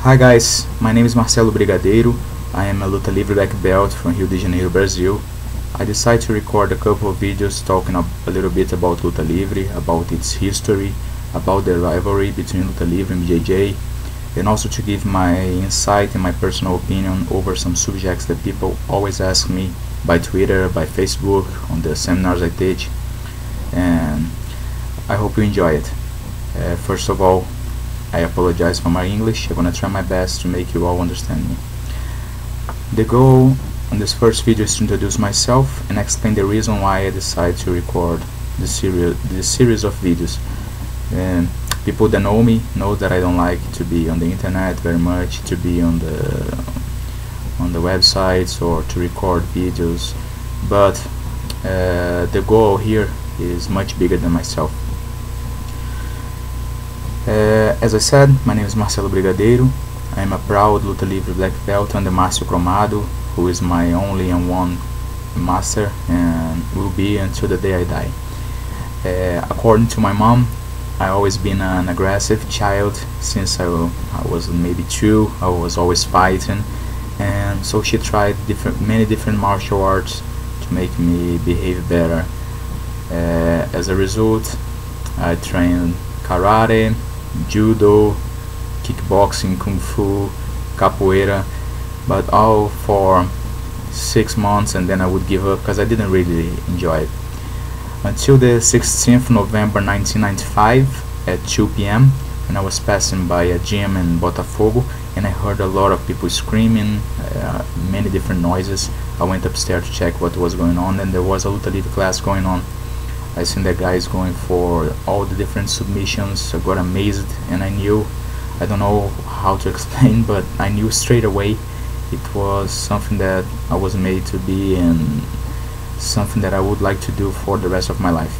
Hi guys, my name is Marcelo Brigadeiro. I am a luta livre black belt from Rio de Janeiro, Brazil. I decided to record a couple of videos talking a little bit about luta livre, about its history, about the rivalry between luta livre and BJJ, and also to give my insight and my personal opinion over some subjects that people always ask me by Twitter, by Facebook, on the seminars I teach, and I hope you enjoy it. First of all, I apologize for my English. I'm gonna try my best to make you all understand me. The goal in this first video is to introduce myself and explain the reason why I decided to record this series of videos. And people that know me know that I don't like to be on the internet very much, to be on the websites or to record videos, but the goal here is much bigger than myself. As I said, my name is Marcelo Brigadeiro. I am a proud luta livre black belt under Márcio Cromado, who is my only and one master and will be until the day I die. According to my mom, I always been an aggressive child since I was maybe 2. I was always fighting, and so she tried many different martial arts to make me behave better. As a result, I trained karate, judo, kickboxing, kung fu, capoeira, but all for 6 months, and then I would give up because I didn't really enjoy it. Until the 16th November 1995 at 2 p.m. when I was passing by a gym in Botafogo and I heard a lot of people screaming, many different noises. I went upstairs to check what was going on, and there was a luta livre class going on. I seen the guys going for all the different submissions. I got amazed, and I knew, I don't know how to explain, but I knew straight away it was something that I was made to be and something that I would like to do for the rest of my life.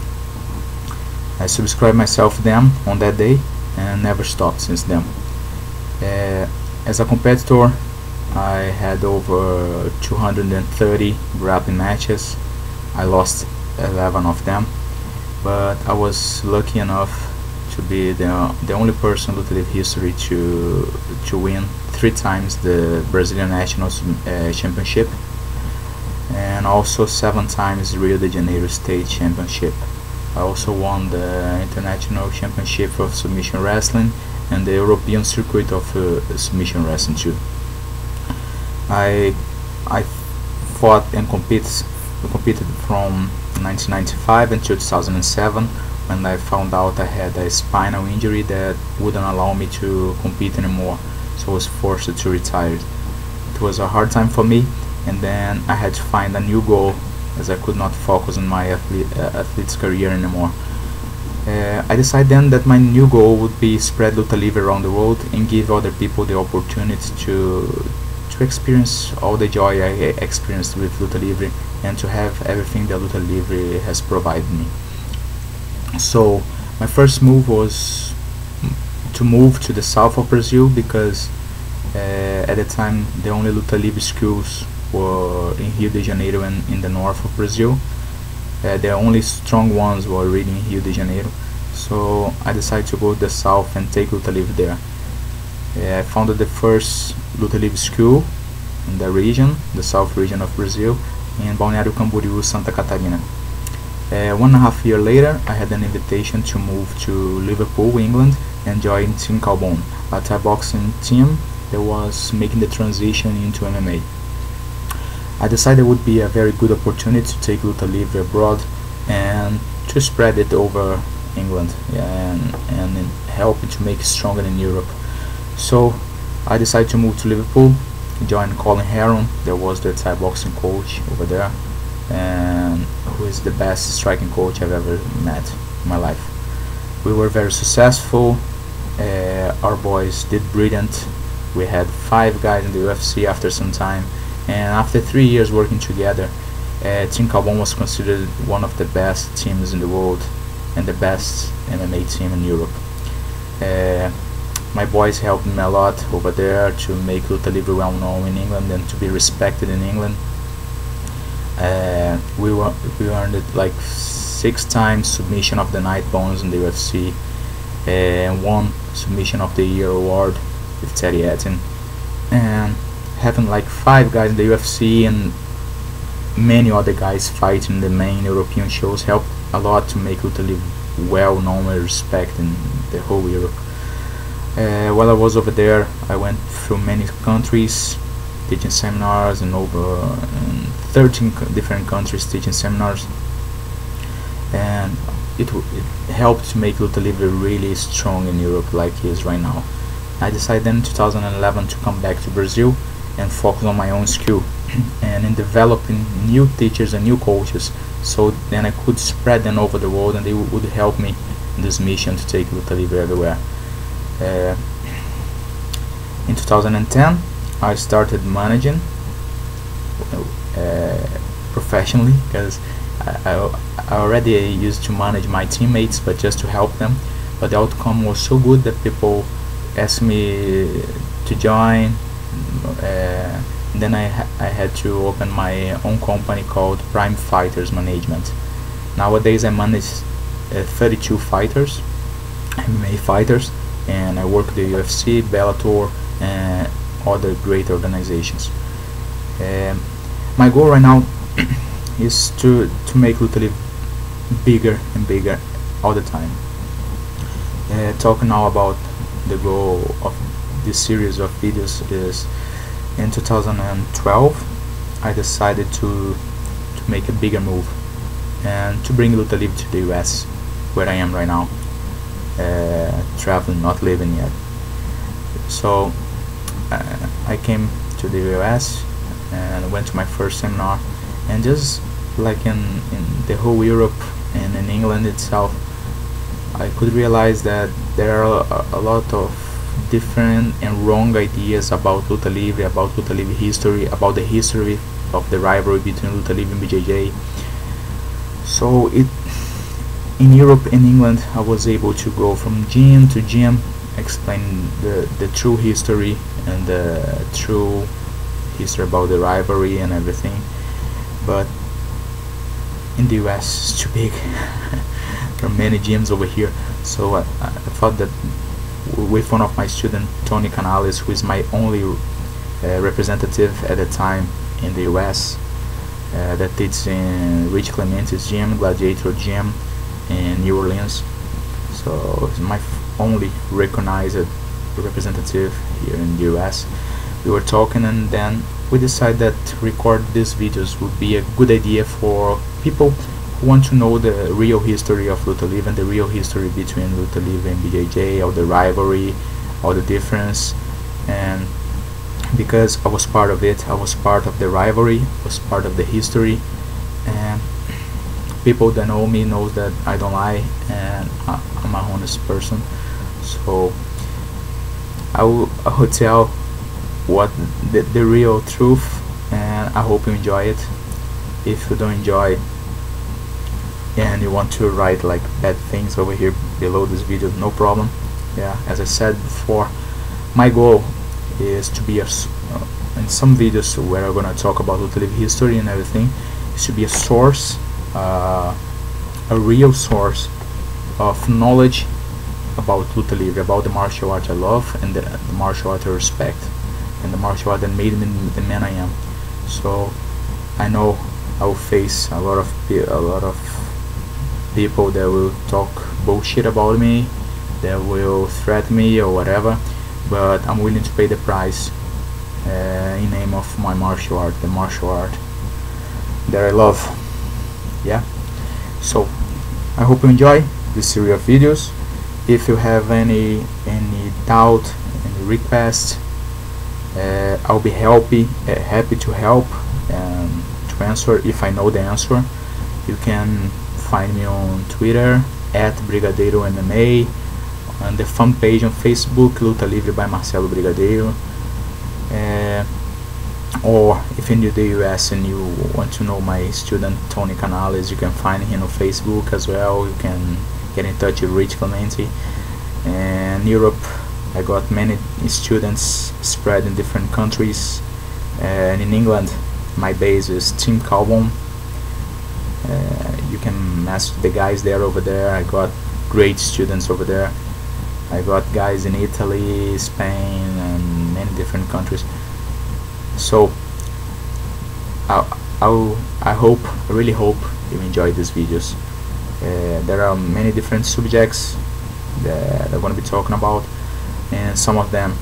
I subscribed myself to them on that day and never stopped since then. As a competitor, I had over 230 grappling matches. I lost 11 of them, but I was lucky enough to be the only person in luta livre history to win 3 times the Brazilian National Championship, and also 7 times Rio de Janeiro State Championship. I also won the International Championship of Submission Wrestling and the European Circuit of Submission Wrestling too. I fought and competed from 1995 until 2007, when I found out I had a spinal injury that wouldn't allow me to compete anymore, so I was forced to retire. It was a hard time for me, and then I had to find a new goal as I could not focus on my athlete's career anymore. I decided then that my new goal would be spread luta livre around the world and give other people the opportunity to experience all the joy I experienced with luta livre and to have everything that luta livre has provided me. So my first move was to move to the south of Brazil, because at the time the only luta livre schools were in Rio de Janeiro and in the north of Brazil. The only strong ones were really in Rio de Janeiro, so I decided to go to the south and take luta livre there. I founded the first luta livre school in the region, the south region of Brazil, in Balneário Camboriú, Santa Catarina. 1.5 years later, I had an invitation to move to Liverpool, England, and join Team Carbone, a Thai boxing team that was making the transition into MMA. I decided it would be a very good opportunity to take luta livre abroad and to spread it over England and help it to make it stronger in Europe. So I decided to move to Liverpool, join Colin Heron, that was the Thai boxing coach over there, and who is the best striking coach I've ever met in my life. We were very successful. Our boys did brilliant. We had 5 guys in the UFC after some time, and after 3 years working together, Team Carbone was considered one of the best teams in the world and the best MMA team in Europe. My boys helped me a lot over there to make luta livre well known in England and to be respected in England. We earned it like 6 times submission of the night bonus in the UFC, and 1 submission of the year award with Teddy Attin, and having like 5 guys in the UFC and many other guys fighting the main European shows helped a lot to make Luta Livre well known and respected in the whole Europe. While I was over there, I went through many countries teaching seminars, and over 13 different countries teaching seminars, and it helped to make Luta Livre really strong in Europe like it is right now. I decided then in 2011 to come back to Brazil and focus on my own skill and in developing new teachers and new coaches, so then I could spread them over the world and they would help me in this mission to take Luta Livre everywhere. In 2010 I started managing professionally, because I already used to manage my teammates, but just to help them. But the outcome was so good that people asked me to join. Then I had to open my own company called Prime Fighters Management. Nowadays I manage 32 fighters, MMA fighters, and I work the UFC, Bellator, and other great organizations. My goal right now is to make Luta Livre bigger and bigger all the time. Talking now about the goal of this series of videos is, in 2012 I decided to make a bigger move and to bring Luta Livre to the US, where I am right now, traveling, not living yet. So I came to the US and went to my first seminar, and just like in the whole Europe and in England itself, I could realize that there are a lot of different and wrong ideas about Luta Livre, about Luta Livre history, about the history of the rivalry between Luta Livre and BJJ. So in Europe and England I was able to go from gym to gym, explain the true history and the true history about the rivalry and everything. But in the US it's too big. There are many gyms over here, so I thought that with one of my students, Tony Canales, who is my only representative at the time in the US, that teaches in Rich Clemente's gym, Gladiator Gym in New Orleans. So it's my only recognized representative here in the US. We were talking, and then we decided that record these videos would be a good idea for people who want to know the real history of Luta Livre and the real history between Luta Livre and BJJ, all the rivalry, all the difference. And because I was part of it, I was part of the rivalry, I was part of the history, and people that know me knows that I don't lie and I'm an honest person. So I will tell what the real truth, and I hope you enjoy it. If you don't enjoy and you want to write like bad things over here below this video, no problem. Yeah, as I said before, my goal is to be in some videos where I'm gonna talk about Luta Livre history and everything, is to be a source, a real source of knowledge about Luta Livre, about the martial art I love and the martial art I respect, and the martial art that made me the man I am. So I know I will face a lot of people that will talk bullshit about me, that will threaten me or whatever, but I'm willing to pay the price in name of my martial art, the martial art that I love. Yeah, so I hope you enjoy this series of videos. If you have any doubt, any request, I'll be happy to help and to answer if I know the answer. You can find me on Twitter at Brigadeiro MMA, on the fan page on Facebook, Luta Livre by Marcelo Brigadeiro, or if you're in the US and you want to know my student Tony Canales, you can find him on Facebook as well. You can get in touch with Rich Clemente. And Europe, I got many students spread in different countries, and in England my base is Team Calbon. You can ask the guys there over there. I got great students over there. I got guys in Italy, Spain, and in different countries. So I really hope you enjoy these videos. There are many different subjects that I'm going to be talking about, and some of them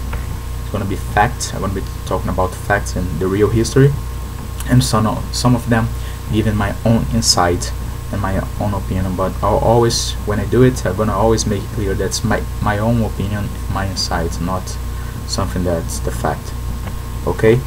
is going to be facts. I'm going to be talking about facts and the real history, and some of them giving my own insight and my own opinion. But I'll always, when I do it, I'm going to always make it clear that's my own opinion, my insight, not something that's the fact. Okay,